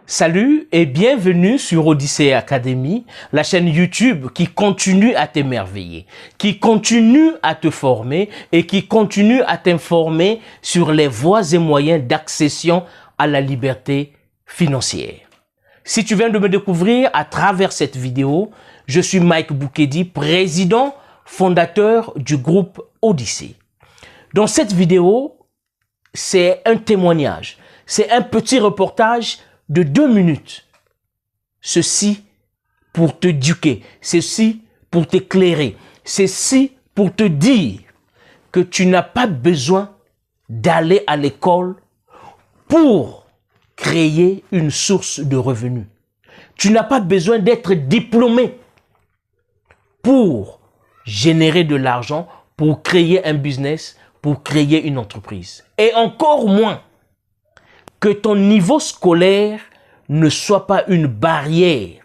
Salut et bienvenue sur Odyssey Academy, la chaîne YouTube qui continue à t'émerveiller, qui continue à te former et qui continue à t'informer sur les voies et moyens d'accession à la liberté financière. Si tu viens de me découvrir à travers cette vidéo, je suis Mike Boukedi, président fondateur du groupe Odyssey. Dans cette vidéo, c'est un témoignage, c'est un petit reportage de 2 minutes. Ceci pour t'éduquer, ceci pour t'éclairer, ceci pour te dire que tu n'as pas besoin d'aller à l'école pour créer une source de revenus. Tu n'as pas besoin d'être diplômé pour générer de l'argent, pour créer un business, pour créer une entreprise. Et encore moins que ton niveau scolaire ne soit pas une barrière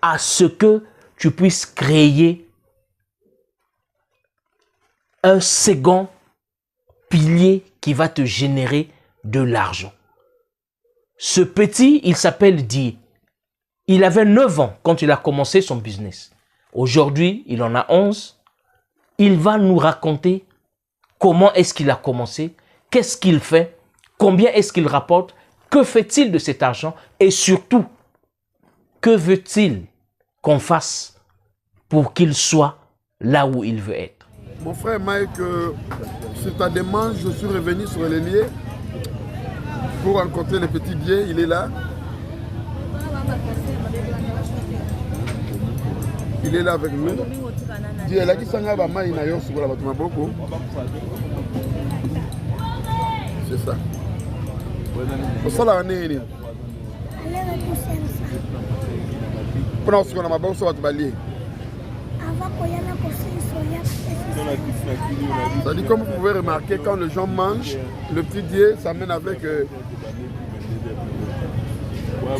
à ce que tu puisses créer un second pilier qui va te générer de l'argent. Ce petit, il s'appelle Dié. Il avait 9 ans quand il a commencé son business. Aujourd'hui, il en a 11. Il va nous raconter comment est-ce qu'il a commencé, qu'est-ce qu'il fait, combien est-ce qu'il rapporte, que fait-il de cet argent et surtout, que veut-il qu'on fasse pour qu'il soit là où il veut être. Mon frère Mike, sur ta demande, je suis revenu sur les lieux pour rencontrer le petit Dié, il est là. Il est là avec nous. Dié, là qui s'en va, il n'a pas sur la beaucoup. C'est ça. Au la année, pendant ce qu'on a ma bonne soit balier. C'est-à-dire, comme vous pouvez remarquer, quand les gens mangent, le petit Dié s'amène avec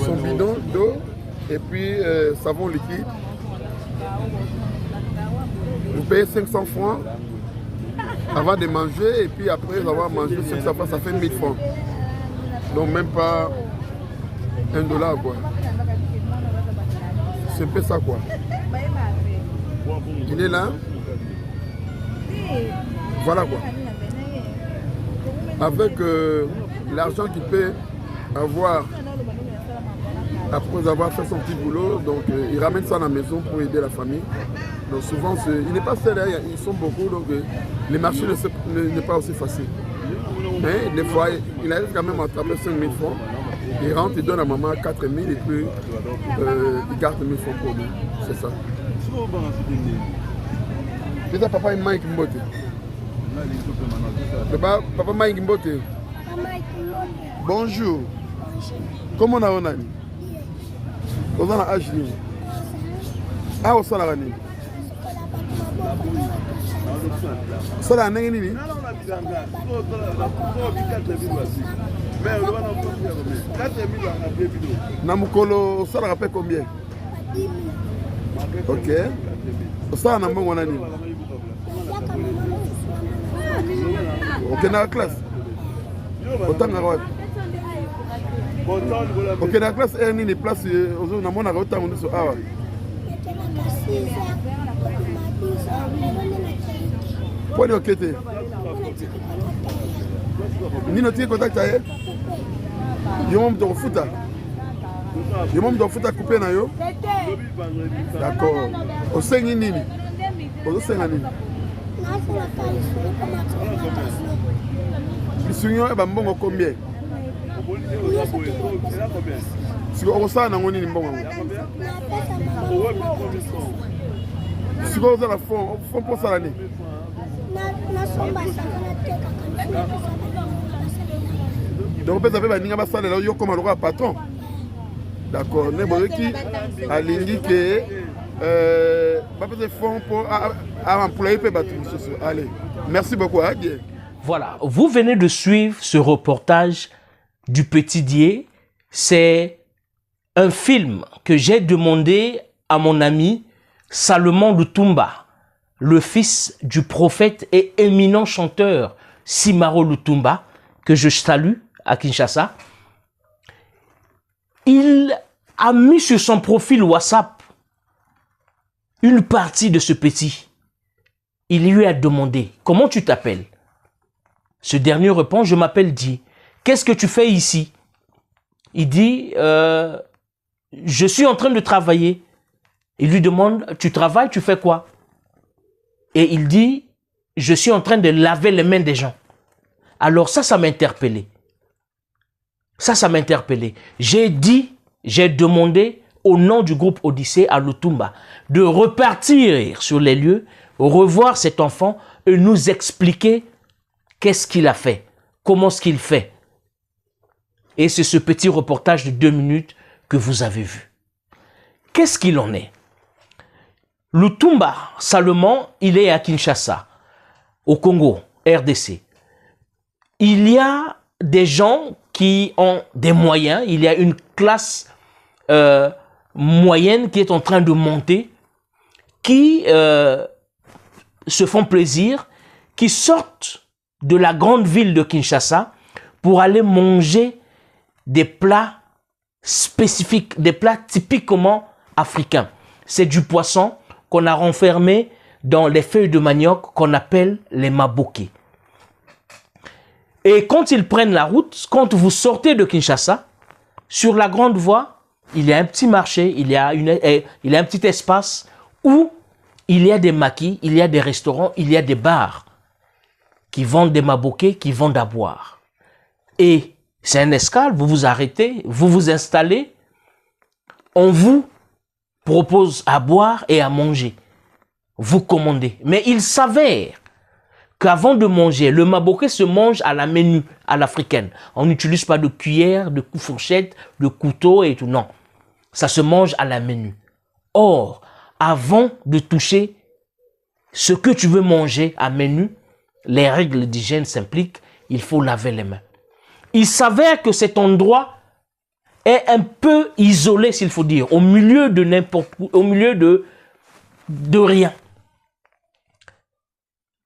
son bidon d'eau et puis savon liquide. Vous payez 500 francs avant de manger et puis après avoir mangé 500 francs, ça fait 1000 francs. Donc même pas $1 quoi. C'est un peu ça quoi. Il est là. Voilà quoi. Avec l'argent qu'il peut avoir après avoir fait son petit boulot, donc il ramène ça à la maison pour aider la famille. Donc souvent, il n'est pas seul, hein, ils sont beaucoup, donc les marchés n'est pas aussi facile. Mais des fois, il arrive quand même à attraper 5 000 francs. Il rentre, il donne à maman 4 000 et puis il garde 1 000 francs pour lui. C'est ça. Déjà, papa est Mike Mbote. Papa Mike Mbote. Bonjour. Comment on a on a dit? On a âge. Ah, on s'en a gagné. Ça là, n'est-ce pas? Namukolo, ça rappelle combien? Ok. Ça n'a pas mon année. Ok, dans la classe. Autant de la ok, dans la classe, il y a une place. On a mon autant on est ah. Pour le quitter. Ni notre contact avec. Yo m'm do futa. Yo m'm do futa couper na yo. D'accord. Au sengi nini? Au sengi nini? Bisunyo e ba mbongo combien? Si on ça na ngoni mbongo. Si on ça la fond pour ça l'année. Donc peut-être que ninga basale là yo comme le patron. D'accord, ne boye qui alingi que pas peut fonds pour employer peut battre. Allez. Merci beaucoup. Voilà, vous venez de suivre ce reportage du petit Dié. C'est un film que j'ai demandé à mon ami Salomon Lutumba le fils du prophète et éminent chanteur Simaro Lutumba, que je salue à Kinshasa, il a mis sur son profil WhatsApp une partie de ce petit. Il lui a demandé, comment tu t'appelles? Ce dernier répond, je m'appelle Di. Qu'est-ce que tu fais ici? Il dit, je suis en train de travailler. Il lui demande, tu travailles, tu fais quoi? Et il dit, je suis en train de laver les mains des gens. Alors ça m'a interpellé. Ça m'a interpellé. J'ai demandé au nom du groupe Odyssée à Lutumba de repartir sur les lieux, revoir cet enfant et nous expliquer qu'est-ce qu'il a fait, comment ce qu'il fait. Et c'est ce petit reportage de 2 minutes que vous avez vu. Qu'est-ce qu'il en est? Lutumba Salomon, il est à Kinshasa, au Congo, RDC. Il y a des gens qui ont des moyens, il y a une classe moyenne qui est en train de monter, qui se font plaisir, qui sortent de la grande ville de Kinshasa pour aller manger des plats spécifiques, des plats typiquement africains. C'est du poisson qu'on a renfermé dans les feuilles de manioc qu'on appelle les maboké. Et quand ils prennent la route, quand vous sortez de Kinshasa, sur la grande voie, il y a un petit marché, il y a un petit espace où il y a des maquis, il y a des restaurants, il y a des bars qui vendent des maboké, qui vendent à boire. Et c'est un escale, vous vous arrêtez, vous vous installez, on vous propose à boire et à manger. Vous commandez. Mais il s'avère qu'avant de manger, le maboké se mange à la menu, à l'africaine. On n'utilise pas de cuillère, de fourchette, de couteau et tout. Non. Ça se mange à la menu. Or, avant de toucher ce que tu veux manger à menu, les règles d'hygiène s'impliquent, il faut laver les mains. Il s'avère que cet endroit est un peu isolé, s'il faut dire, au milieu de n'importe où, au milieu de rien.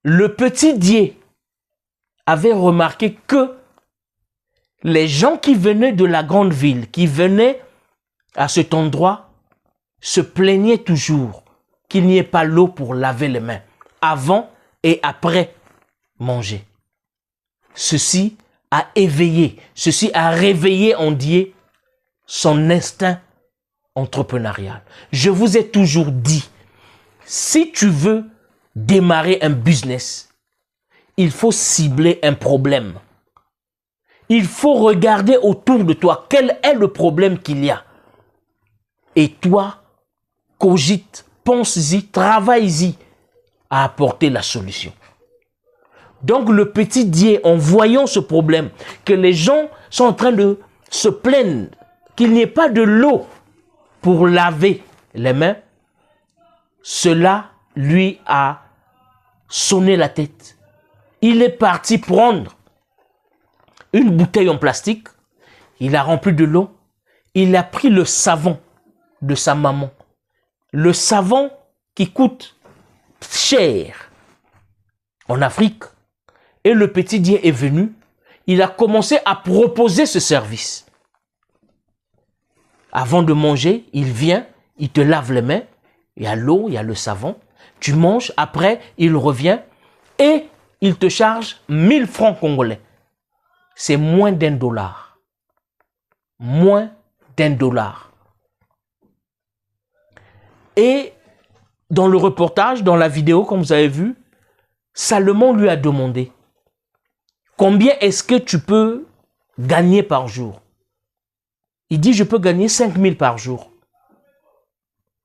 Le petit Dié avait remarqué que les gens qui venaient de la grande ville, qui venaient à cet endroit, se plaignaient toujours qu'il n'y ait pas l'eau pour laver les mains, avant et après manger. Ceci a éveillé, ceci a réveillé en Dié son instinct entrepreneurial. Je vous ai toujours dit, si tu veux démarrer un business, il faut cibler un problème. Il faut regarder autour de toi quel est le problème qu'il y a. Et toi, cogite, pense-y, travaille-y à apporter la solution. Donc le petit Dié, en voyant ce problème, que les gens sont en train de se plaindre qu'il n'y ait pas de l'eau pour laver les mains, cela lui a sonné la tête. Il est parti prendre une bouteille en plastique, il a rempli de l'eau, il a pris le savon de sa maman. Le savon qui coûte cher en Afrique. Et le petit Dié est venu, il a commencé à proposer ce service. Avant de manger, il vient, il te lave les mains, il y a l'eau, il y a le savon, tu manges, après il revient et il te charge 1000 francs congolais. C'est moins d'$1. Moins d'$1. Et dans le reportage, dans la vidéo, comme vous avez vu, Salomon lui a demandé combien est-ce que tu peux gagner par jour? Il dit, je peux gagner 5 000 par jour.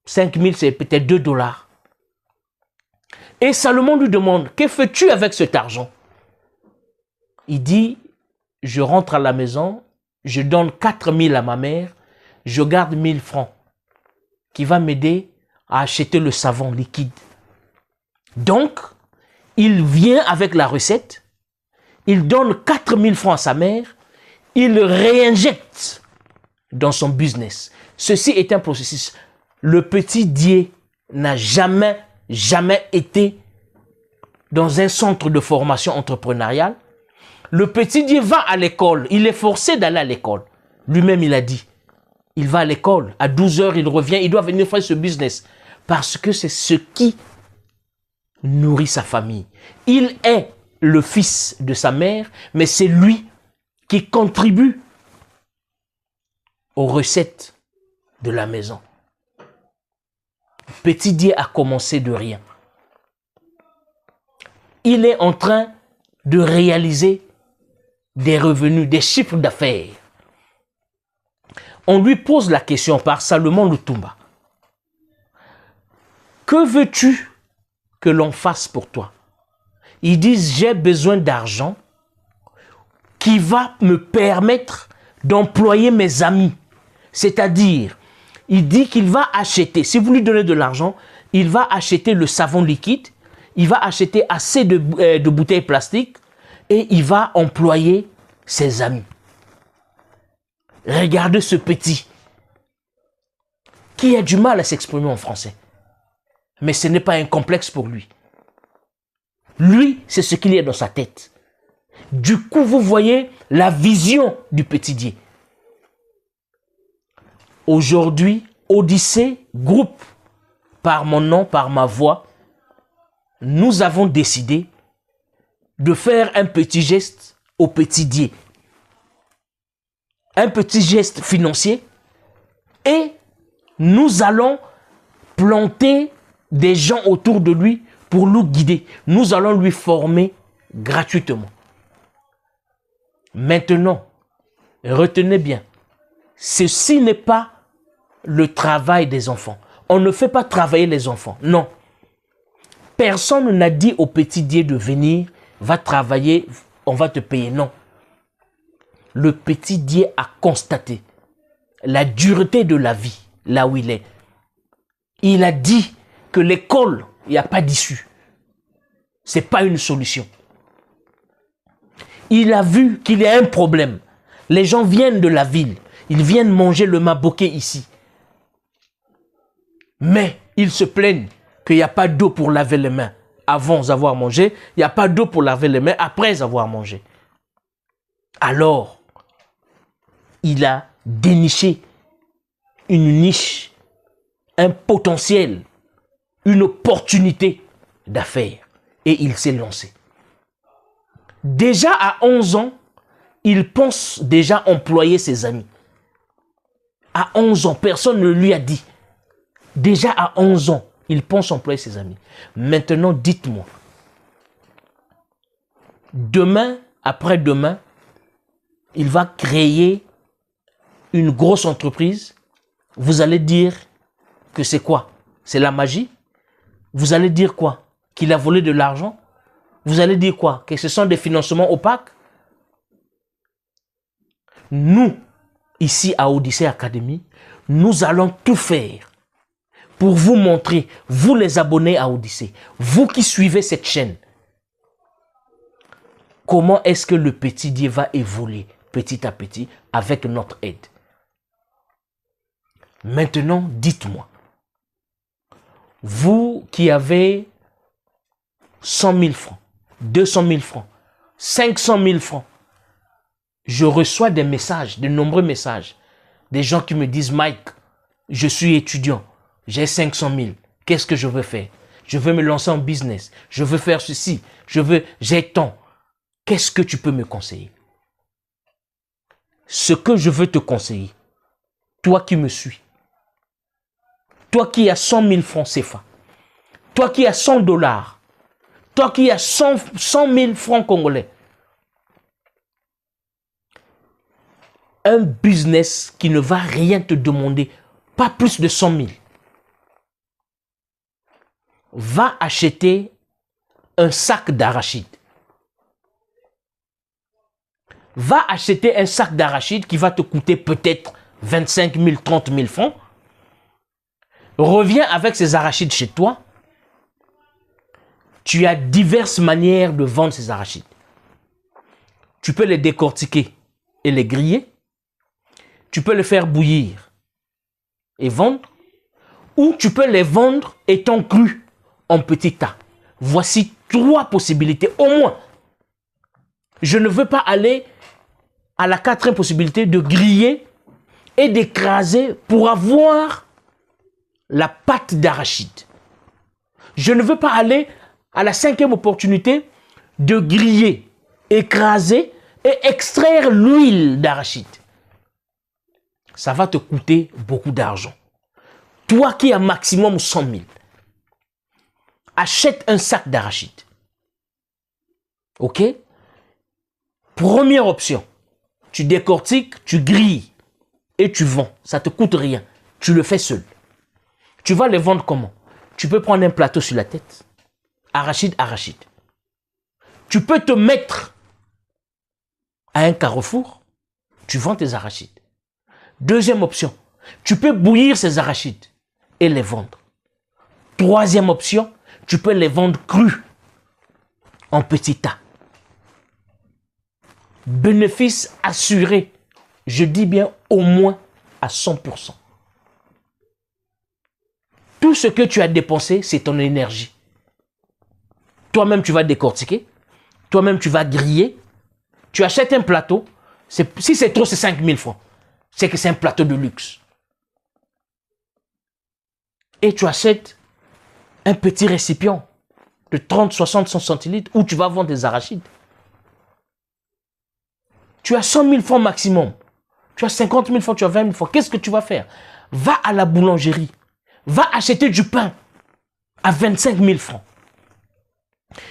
5 000, c'est peut-être $2. Et Salomon lui demande, que fais-tu avec cet argent? Il dit, je rentre à la maison, je donne 4 000 à ma mère, je garde 1 000 francs qui va m'aider à acheter le savon liquide. Donc, il vient avec la recette, il donne 4 000 francs à sa mère, il réinjecte dans son business. Ceci est un processus. Le petit Dié n'a jamais été dans un centre de formation entrepreneuriale. Le petit Dieu va à l'école. Il est forcé d'aller à l'école. Lui-même, il a dit. Il va à l'école. À 12 heures, il revient. Il doit venir faire ce business. Parce que c'est ce qui nourrit sa famille. Il est le fils de sa mère, mais c'est lui qui contribue aux recettes de la maison. Petit Dieu a commencé de rien. Il est en train de réaliser des revenus, des chiffres d'affaires. On lui pose la question par Salomon Lutumba. Que veux-tu que l'on fasse pour toi? Ils disent, j'ai besoin d'argent qui va me permettre d'employer mes amis. C'est-à-dire, il dit qu'il va acheter, si vous lui donnez de l'argent, il va acheter le savon liquide, il va acheter assez de bouteilles plastiques et il va employer ses amis. Regardez ce petit qui a du mal à s'exprimer en français. Mais ce n'est pas un complexe pour lui. Lui, c'est ce qu'il y a dans sa tête. Du coup, vous voyez la vision du petit Dieu. Aujourd'hui, Odyssée, groupe, par mon nom, par ma voix, nous avons décidé de faire un petit geste au petit Dieu. Un petit geste financier et nous allons planter des gens autour de lui pour nous guider. Nous allons lui former gratuitement. Maintenant, retenez bien, ceci n'est pas le travail des enfants. On ne fait pas travailler les enfants, non. Personne n'a dit au petit Dieu de venir, va travailler, on va te payer, non. Le petit Dieu a constaté la dureté de la vie, là où il est. Il a dit que l'école, il n'y a pas d'issue. Ce n'est pas une solution. Il a vu qu'il y a un problème. Les gens viennent de la ville. Ils viennent manger le maboké ici. Mais ils se plaignent qu'il n'y a pas d'eau pour laver les mains avant avoir mangé. Il n'y a pas d'eau pour laver les mains après avoir mangé. Alors, il a déniché une niche, un potentiel, une opportunité d'affaires. Et il s'est lancé. Déjà à 11 ans, il pense déjà employer ses amis. À 11 ans, personne ne lui a dit. Déjà à 11 ans, il pense employer ses amis. Maintenant, dites-moi, demain, après-demain, il va créer une grosse entreprise. Vous allez dire que c'est quoi? C'est la magie? Vous allez dire quoi? Qu'il a volé de l'argent? Vous allez dire quoi? Que ce sont des financements opaques? Nous, ici à Odyssée Academy, nous allons tout faire pour vous montrer, vous les abonnés à Odyssée, vous qui suivez cette chaîne, comment est-ce que le petit Dieu va évoluer petit à petit avec notre aide. Maintenant, dites-moi, vous qui avez 100 000 francs, 200 000 francs, 500 000 francs, je reçois des messages, de nombreux messages, des gens qui me disent « Mike, je suis étudiant, j'ai 500 000, qu'est-ce que je veux faire? Je veux me lancer en business, je veux faire ceci, j'ai tant. Qu'est-ce que tu peux me conseiller ?» Ce que je veux te conseiller, toi qui me suis, toi qui as 100 000 francs CFA, toi qui as 100 $, toi qui as 100 000 francs congolais, un business qui ne va rien te demander, pas plus de 100 000, va acheter un sac d'arachide. Va acheter un sac d'arachide qui va te coûter peut-être 25 000, 30 000 francs. Reviens avec ces arachides chez toi. Tu as diverses manières de vendre ces arachides. Tu peux les décortiquer et les griller. Tu peux les faire bouillir et vendre. Ou tu peux les vendre étant crus en petits tas. Voici 3 possibilités, au moins. Je ne veux pas aller à la 4e possibilité de griller et d'écraser pour avoir la pâte d'arachide. Je ne veux pas aller à la 5e opportunité de griller, écraser et extraire l'huile d'arachide. Ça va te coûter beaucoup d'argent. Toi qui as maximum 100 000, achète un sac d'arachide. Ok? Première option, tu décortiques, tu grilles et tu vends. Ça ne te coûte rien. Tu le fais seul. Tu vas les vendre comment? Tu peux prendre un plateau sur la tête. Arachide, arachide. Tu peux te mettre à un carrefour. Tu vends tes arachides. Deuxième option, tu peux bouillir ces arachides et les vendre. Troisième option, tu peux les vendre crus, en petits tas. Bénéfice assuré, je dis bien au moins à 100%. Tout ce que tu as dépensé, c'est ton énergie. Toi-même, tu vas décortiquer. Toi-même, tu vas griller. Tu achètes un plateau. Si c'est trop, c'est 5 000 francs. C'est que c'est un plateau de luxe. Et tu achètes un petit récipient de 30, 60, 100 centilitres où tu vas vendre des arachides. Tu as 100 000 francs maximum. Tu as 50 000 francs, tu as 20 000 francs. Qu'est-ce que tu vas faire? Va à la boulangerie. Va acheter du pain à 25 000 francs.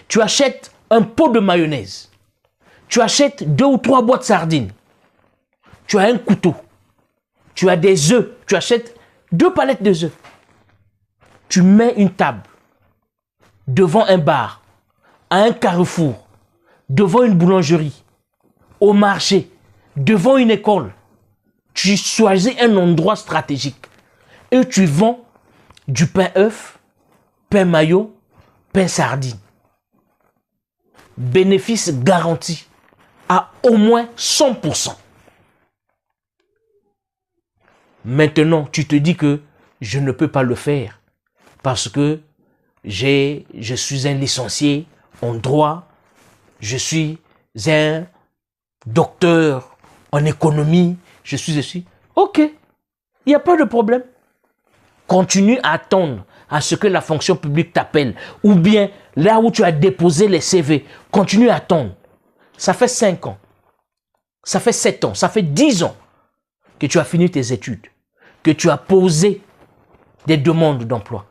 Tu achètes un pot de mayonnaise. Tu achètes 2 ou 3 boîtes de sardines. Tu as un couteau. Tu as des œufs. Tu achètes 2 palettes de œufs. Tu mets une table devant un bar, à un carrefour, devant une boulangerie, au marché, devant une école. Tu choisis un endroit stratégique et tu vends du pain œuf, pain mayo, pain sardine. Bénéfice garanti à au moins 100%. Maintenant, tu te dis que je ne peux pas le faire parce que je suis un licencié en droit, je suis un docteur en économie, je suis... Ok, il n'y a pas de problème. Continue à attendre à ce que la fonction publique t'appelle. Ou bien, là où tu as déposé les CV, continue à attendre. Ça fait 5 ans, ça fait 7 ans, ça fait 10 ans que tu as fini tes études, que tu as posé des demandes d'emploi.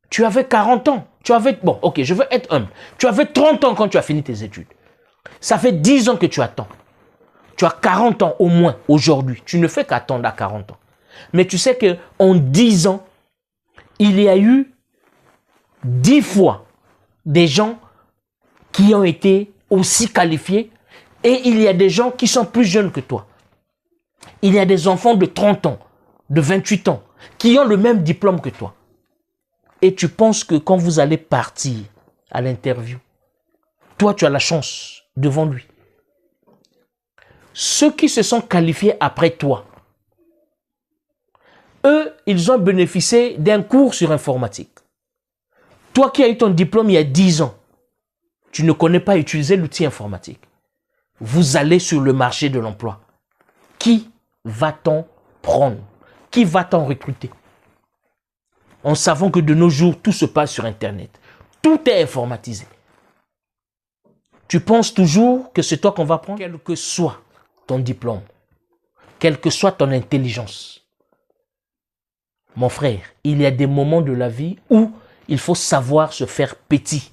Tu avais 40 ans. Tu avais... Bon, ok, je veux être humble. Tu avais 30 ans quand tu as fini tes études. Ça fait 10 ans que tu attends. Tu as 40 ans au moins aujourd'hui. Tu ne fais qu'attendre à 40 ans. Mais tu sais qu'en 10 ans, il y a eu 10 fois des gens qui ont été aussi qualifiés et il y a des gens qui sont plus jeunes que toi. Il y a des enfants de 30 ans, de 28 ans, qui ont le même diplôme que toi. Et tu penses que quand vous allez partir à l'interview, toi, tu as la chance devant lui. Ceux qui se sont qualifiés après toi, eux, ils ont bénéficié d'un cours sur informatique. Toi qui as eu ton diplôme il y a 10 ans, tu ne connais pas utiliser l'outil informatique. Vous allez sur le marché de l'emploi. Qui va-t-on prendre? Qui va-t-on recruter? En savant que de nos jours, tout se passe sur Internet. Tout est informatisé. Tu penses toujours que c'est toi qu'on va prendre? Quel que soit ton diplôme, quelle que soit ton intelligence. Mon frère, il y a des moments de la vie où il faut savoir se faire petit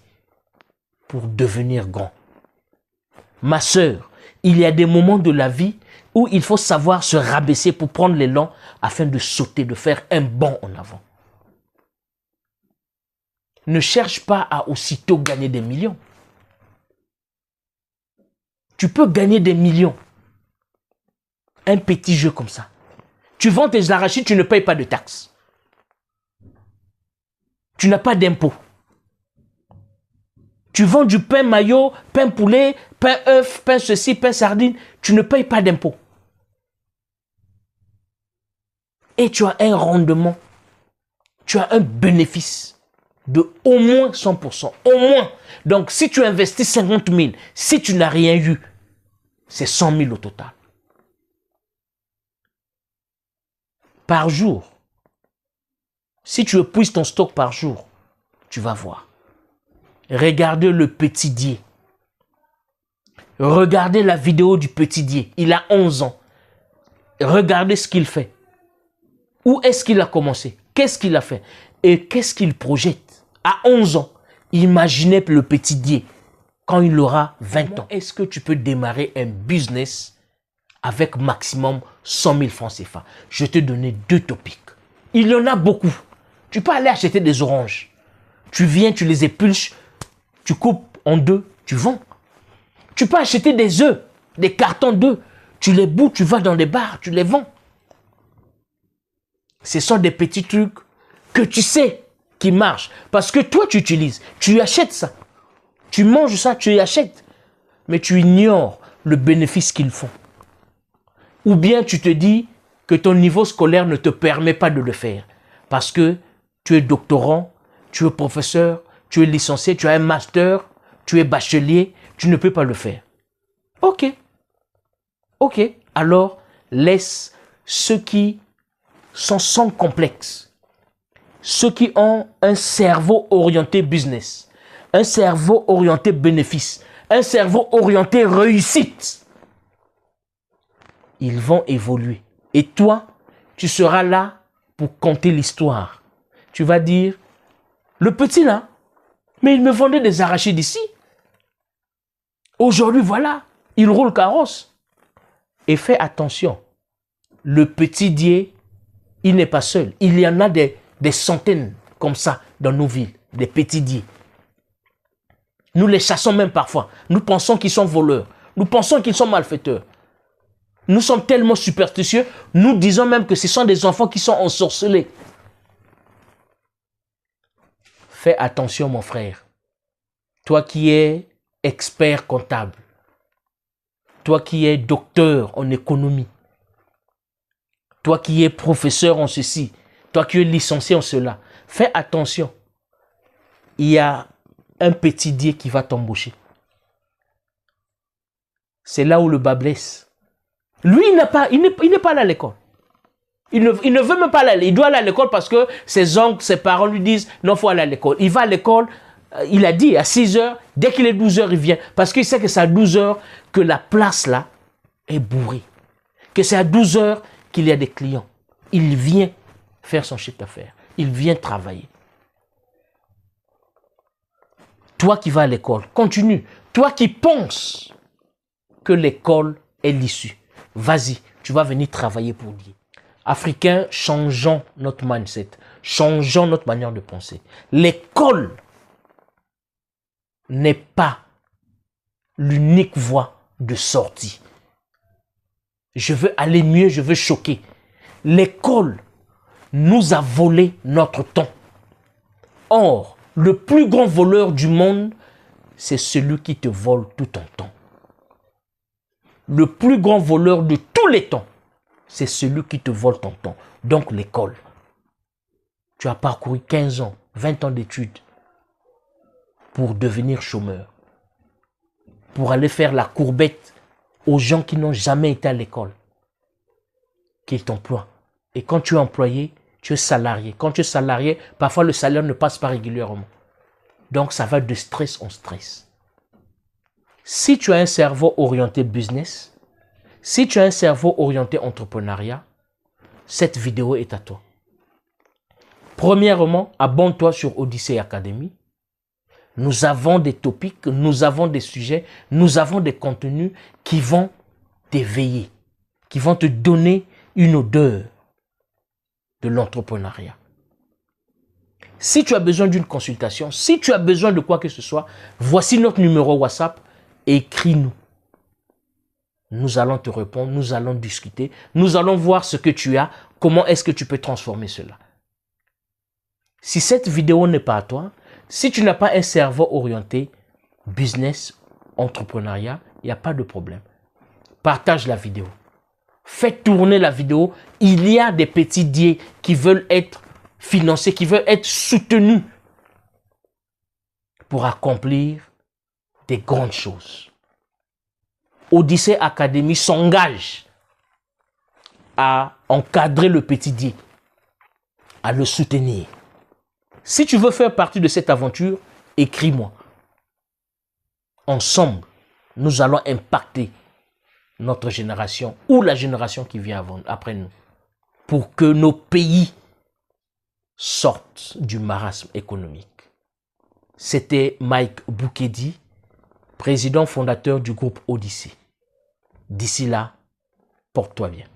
pour devenir grand. Ma sœur, il y a des moments de la vie où il faut savoir se rabaisser pour prendre l'élan afin de sauter, de faire un bond en avant. Ne cherche pas à aussitôt gagner des millions. Tu peux gagner des millions. Un petit jeu comme ça. Tu vends tes arachides, tu ne payes pas de taxes. Tu n'as pas d'impôt. Tu vends du pain mayo, pain poulet, pain œuf, pain ceci, pain sardine. Tu ne payes pas d'impôt. Et tu as un rendement. Tu as un bénéfice de au moins 100%. Au moins. Donc, si tu investis 50 000, si tu n'as rien eu, c'est 100 000 au total. Par jour. Si tu épuises ton stock par jour, tu vas voir. Regardez le petit Dié. Regardez la vidéo du petit Dié. Il a 11 ans. Regardez ce qu'il fait. Où est-ce qu'il a commencé? Qu'est-ce qu'il a fait? Et qu'est-ce qu'il projette? À 11 ans, imaginez le petit Dié quand il aura 20 ans. Est-ce que tu peux démarrer un business avec maximum 100 000 francs CFA? Je vais te donner 2 topics. Il y en a beaucoup. Tu peux aller acheter des oranges. Tu viens, tu les épulches, tu coupes en 2, tu vends. Tu peux acheter des œufs, des cartons d'œufs. Tu les bouts, tu vas dans les bars, tu les vends. Ce sont des petits trucs que tu sais qui marchent. Parce que toi, tu utilises, tu achètes ça. Tu manges ça, tu y achètes. Mais tu ignores le bénéfice qu'ils font. Ou bien tu te dis que ton niveau scolaire ne te permet pas de le faire. Parce que tu es doctorant, tu es professeur, tu es licencié, tu as un master, tu es bachelier, tu ne peux pas le faire. Ok. Ok. Alors, laisse ceux qui sont sans complexe, ceux qui ont un cerveau orienté business, un cerveau orienté bénéfice, un cerveau orienté réussite. Ils vont évoluer. Et toi, tu seras là pour conter l'histoire. Tu vas dire, le petit là, mais il me vendait des arachides ici. Aujourd'hui, voilà, il roule carrosse. Et fais attention, le petit Dié, il n'est pas seul. Il y en a des centaines comme ça dans nos villes, des petits Diés. Nous les chassons même parfois. Nous pensons qu'ils sont voleurs. Nous pensons qu'ils sont malfaiteurs. Nous sommes tellement superstitieux, nous disons même que ce sont des enfants qui sont ensorcelés. Fais attention, mon frère. Toi qui es expert comptable, toi qui es docteur en économie, toi qui es professeur en ceci, toi qui es licencié en cela, fais attention. Il y a un petit Dié qui va t'embaucher. C'est là où le bas blesse. Lui, il n'est pas allé à l'école. Il ne veut même pas aller. Il doit aller à l'école parce que ses oncles, ses parents lui disent non, il faut aller à l'école. Il va à l'école, il a dit à 6 heures, dès qu'il est 12 heures, il vient. Parce qu'il sait que c'est à 12 heures que la place là est bourrée. Que c'est à 12 heures qu'il y a des clients. Il vient faire son chiffre d'affaires. Il vient travailler. Toi qui vas à l'école, continue. Toi qui penses que l'école est l'issue, vas-y, tu vas venir travailler pour Dieu. Africains, changeons notre mindset, changeons notre manière de penser. L'école n'est pas l'unique voie de sortie. Je veux aller mieux, je veux choquer. L'école nous a volé notre temps. Or, le plus grand voleur du monde, c'est celui qui te vole tout ton temps. Le plus grand voleur de tous les temps, c'est celui qui te vole ton temps. Donc l'école. Tu as parcouru 15 ans, 20 ans d'études pour devenir chômeur. Pour aller faire la courbette aux gens qui n'ont jamais été à l'école. Qu'ils t'emploient. Et quand tu es employé, tu es salarié. Quand tu es salarié, parfois le salaire ne passe pas régulièrement. Donc ça va de stress en stress. Si tu as un cerveau orienté business, si tu as un cerveau orienté entrepreneuriat, cette vidéo est à toi. Premièrement, abonne-toi sur Odyssey Academy. Nous avons des topics, nous avons des sujets, nous avons des contenus qui vont t'éveiller, qui vont te donner une odeur de l'entrepreneuriat. Si tu as besoin d'une consultation, si tu as besoin de quoi que ce soit, voici notre numéro WhatsApp. Écris-nous. Nous allons te répondre, nous allons discuter, nous allons voir ce que tu as, comment est-ce que tu peux transformer cela. Si cette vidéo n'est pas à toi, si tu n'as pas un cerveau orienté business, entrepreneuriat, il n'y a pas de problème. Partage la vidéo. Fais tourner la vidéo. Il y a des petits Diés qui veulent être financés, qui veulent être soutenus pour accomplir des grandes choses. Odyssée Academy s'engage à encadrer le petit Dié, à le soutenir. Si tu veux faire partie de cette aventure, écris-moi. Ensemble, nous allons impacter notre génération ou la génération qui vient après nous pour que nos pays sortent du marasme économique. C'était Mike Boukedi, président fondateur du groupe Odyssée. D'ici là, porte-toi bien.